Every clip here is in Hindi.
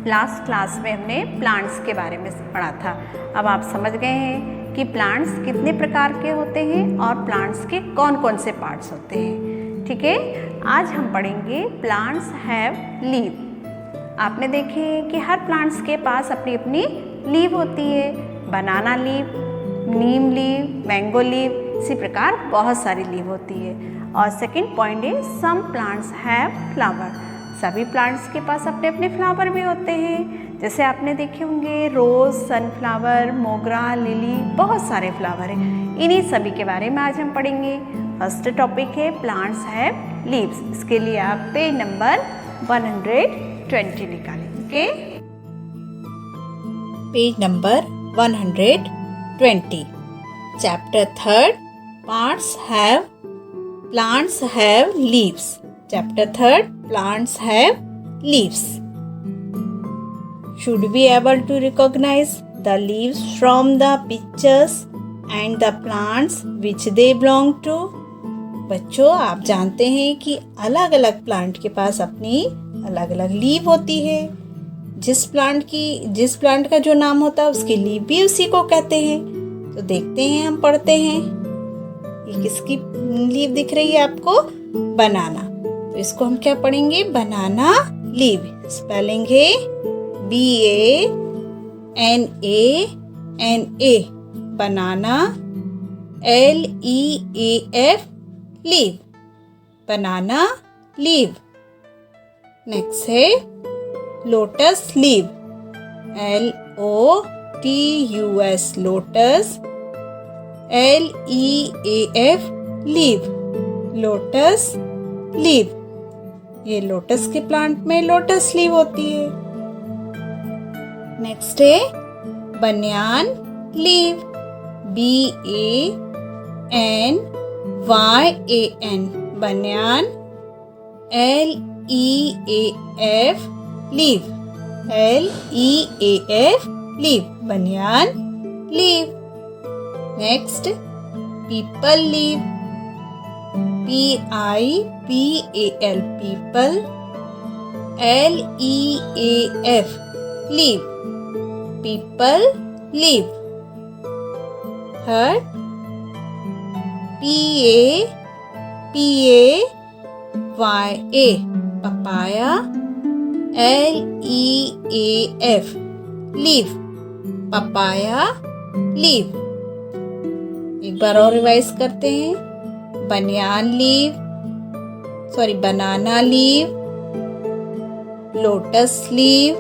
लास्ट क्लास में हमने प्लांट्स के बारे में पढ़ा था। अब आप समझ गए हैं कि प्लांट्स कितने प्रकार के होते हैं और प्लांट्स के कौन कौन से पार्ट्स होते हैं। ठीक है, आज हम पढ़ेंगे प्लांट्स हैव लीव। आपने देखे कि हर प्लांट्स के पास अपनी अपनी लीव होती है, बनाना leave, neem leave, mango leave, इसी प्रकार बहुत सारी लीव होती है। और सेकंड पॉइंट है सम प्लांट्स हैव फ्लावर। सभी प्लांट्स के पास अपने अपने फ्लावर भी होते हैं, जैसे आपने देखे होंगे रोज़, सनफ्लावर, मोगरा, लिली, बहुत सारे फ्लावर हैं। इन्हीं सभी के बारे में आज हम पढ़ेंगे। फर्स्ट टॉपिक है प्लांट्स हैव लीव्स। इसके लिए आप पेज नंबर 120 निकालें। Okay, page number 120, chapter 3 plants have leaves. Chapter 3 plants have leaves. Should be able to recognize the leaves from the pictures and the plants which they belong to. बच्चों, आप जानते हैं कि अलग अलग प्लांट के पास अपनी अलग अलग लीव होती है। जिस प्लांट का जो नाम होता है उसकी लीव भी उसी को कहते हैं। तो देखते हैं, हम पढ़ते हैं। ये किसकी लीव दिख रही है आपको? बनाना। तो इसको हम क्या पढ़ेंगे? बनाना लीव। स्पेलिंग है BANANA, बनाना, LEAF, लीव, बनाना लीव। नेक्स्ट है lotus leave, LOTUS, lotus, LEAF, leave, lotus leave. ये लोटस के प्लांट में लोटस लीव होती है। नेक्स्ट है बनियान लीव, BANYAN, बनियान, LEAF, leave, LEAF, leave, banyan leave. Next people leave, PIPAL, people, LEAF, leave, peepal leave. Third PAPAYA, papaya, LEAF, leave, papaya leave. एक बार और रिवाइज करते हैं। बनाना leave, lotus leave,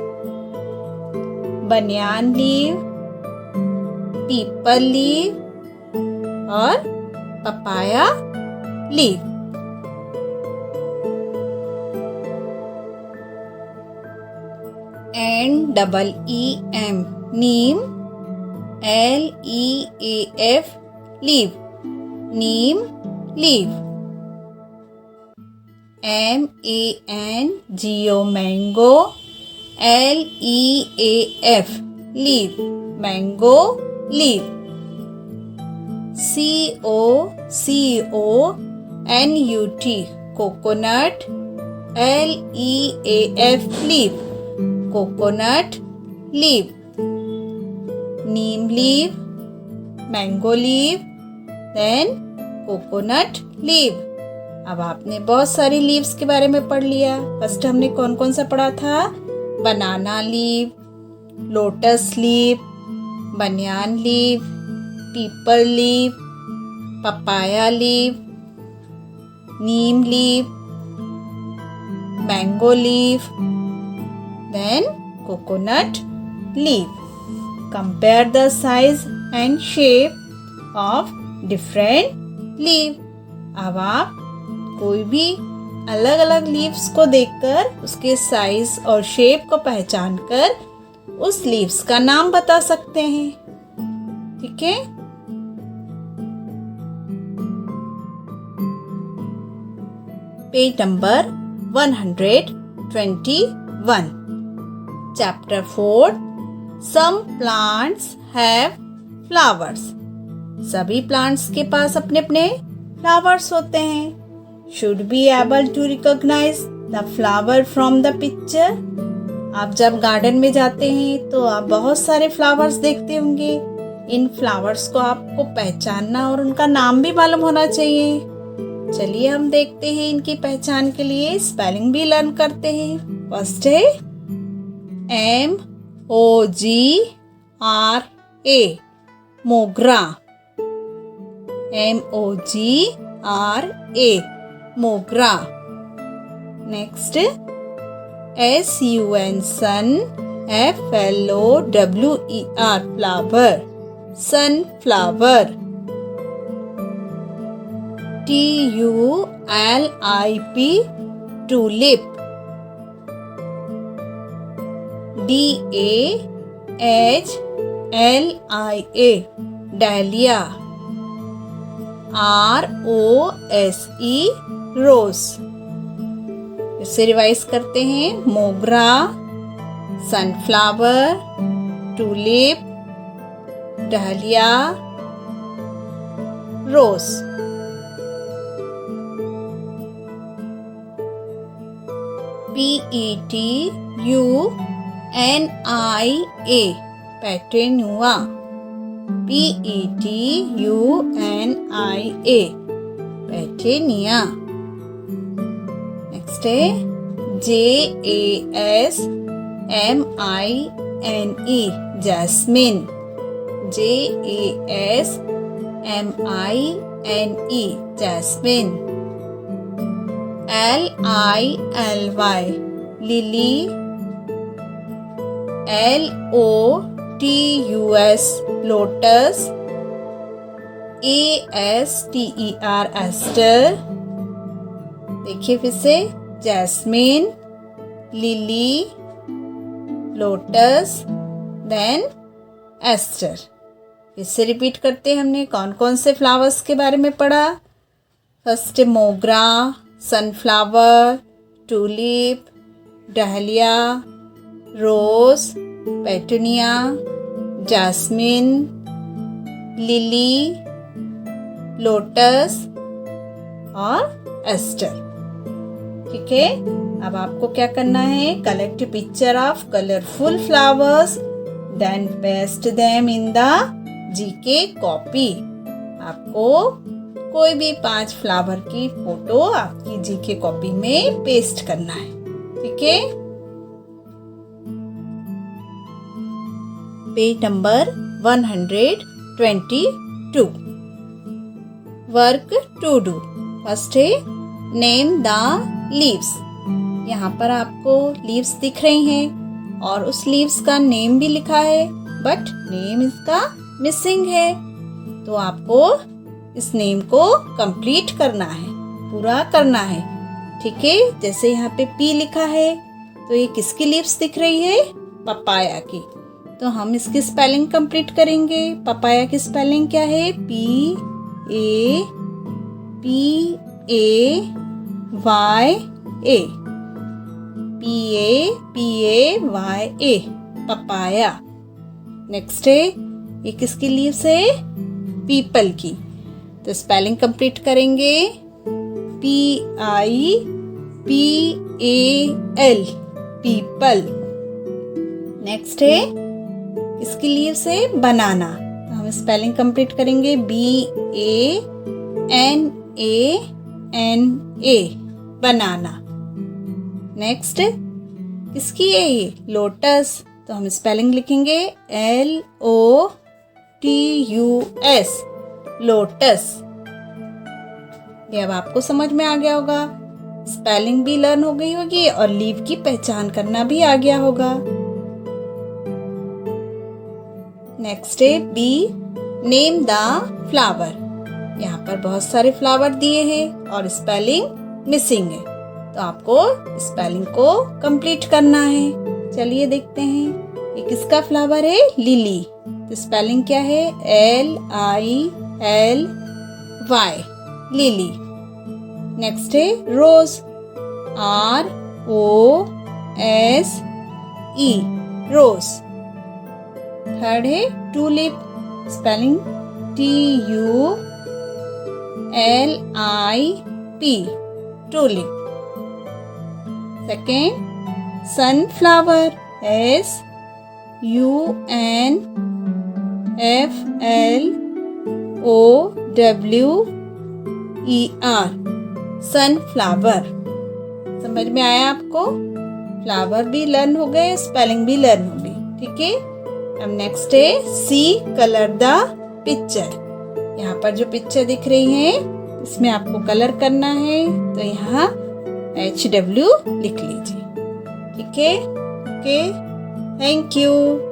banyan leave, peepal leaf और papaya leaf. NEEM, neem, LEAF, leaf, neem leaf. MANGO, mango, LEAF, leaf, mango leaf. COCONUT, coconut, LEAF, leaf, coconut leaf. Neem leave, mango leave, then coconut leaf. अब आपने बहुत सारी लीव्स के बारे में पढ़ लिया। फर्स्ट हमने कौन कौन सा पढ़ा था? Banana leave, lotus leave, banyan leave, peepal leave, papaya leave, neem leave, mango leave, then coconut leave. Compare the size and shape of different leaf. अब आप कोई भी अलग अलग लीव्स को देखकर उसके साइज और शेप को पहचान कर उस लीव्स का नाम बता सकते हैं। ठीक है, page number 121, chapter 4 some plants have flowers. सभी प्लांट्स के पास अपने अपने फ्लावर्स होते हैं। should be able to recognize the flower from the picture. आप जब गार्डन में जाते हैं तो आप बहुत सारे फ्लावर्स देखते होंगे। इन फ्लावर्स को आपको पहचानना और उनका नाम भी मालूम होना चाहिए। चलिए हम देखते हैं इनकी पहचान के लिए स्पेलिंग भी लर्न करते हैं। फर्स्ट है MOGRA, mogra. MOGRA, mogra. Next SUN, sun. FLOWER, flower, sunflower. TULIP, tulip. DAHLIA, dahlia. ROSE, rose. इसे रिवाइज करते हैं। Mogra, sunflower, tulip, dahlia, rose. PETUNIA, petunia. PETUNIA, petunia. Next है JASMINE, jasmine. JASMINE, jasmine. LILY, lily. LOTUS, lotus. ASTER, aster. देखिए फिर से, jasmine, lily, lotus, then aster. इससे रिपीट करते हैं हमने कौन कौन से फ्लावर्स के बारे में पढ़ा। First mogra, sunflower, tulip, dahlia, rose, petunia, jasmine, lily, lotus और एस्टर। ठीक है, अब आपको क्या करना है, collect picture of colourful flowers then paste them in the GK copy. आपको कोई भी 5 फ्लावर की फोटो आपकी जीके कॉपी में पेस्ट करना है। ठीक है, page number 122। Work to do. First है नेम द लीव्स। यहाँ पर आपको लीव्स दिख रही हैं और उस लीव्स का नेम भी लिखा है, बट नेम इसका मिसिंग है। तो आपको इस नेम को कंप्लीट करना है, पूरा करना है। ठीक है, जैसे यहाँ पे पी लिखा है तो ये किसकी लीव्स दिख रही है, पपाया की। तो हम इसकी स्पेलिंग कंप्लीट करेंगे। पपाया की स्पेलिंग क्या है, PAPAYA, PAPAYA, पपाया। नेक्स्ट है, ये किसकी लीव्स है, पीपल की। तो स्पेलिंग कंप्लीट करेंगे, PIPAL, पीपल। नेक्स्ट है, इसकी लीव्स है बनाना। तो हम स्पेलिंग कंप्लीट करेंगे, BANANA, बनाना। नेक्स्ट किसकी है ये, लोटस। तो हम स्पेलिंग लिखेंगे LOTUS, लोटस। ये अब आपको समझ में आ गया होगा, स्पेलिंग भी लर्न हो गई होगी और लीव की पहचान करना भी आ गया होगा। नेक्स्ट है बी, नेम द फ्लावर। यहाँ पर बहुत सारे फ्लावर दिए हैं और स्पेलिंग मिसिंग है, तो आपको स्पेलिंग को कंप्लीट करना है। चलिए देखते हैं, ये किसका फ्लावर है, लिली। तो स्पेलिंग क्या है, LILY, लिली। नेक्स्ट है रोज, ROSE, रोज। थर्ड है tulip, spelling TULIP, tulip. Second sunflower, sunflower, sunflower. समझ में आया आपको? फ्लावर भी लर्न हो गए, स्पेलिंग भी लर्न हो गई। ठीक है, अब नेक्स्ट है सी, कलर द पिक्चर। यहाँ पर जो पिक्चर दिख रही है इसमें आपको कलर करना है, तो यहाँ HW लिख लीजिए। ठीक है, ओके, थैंक यू।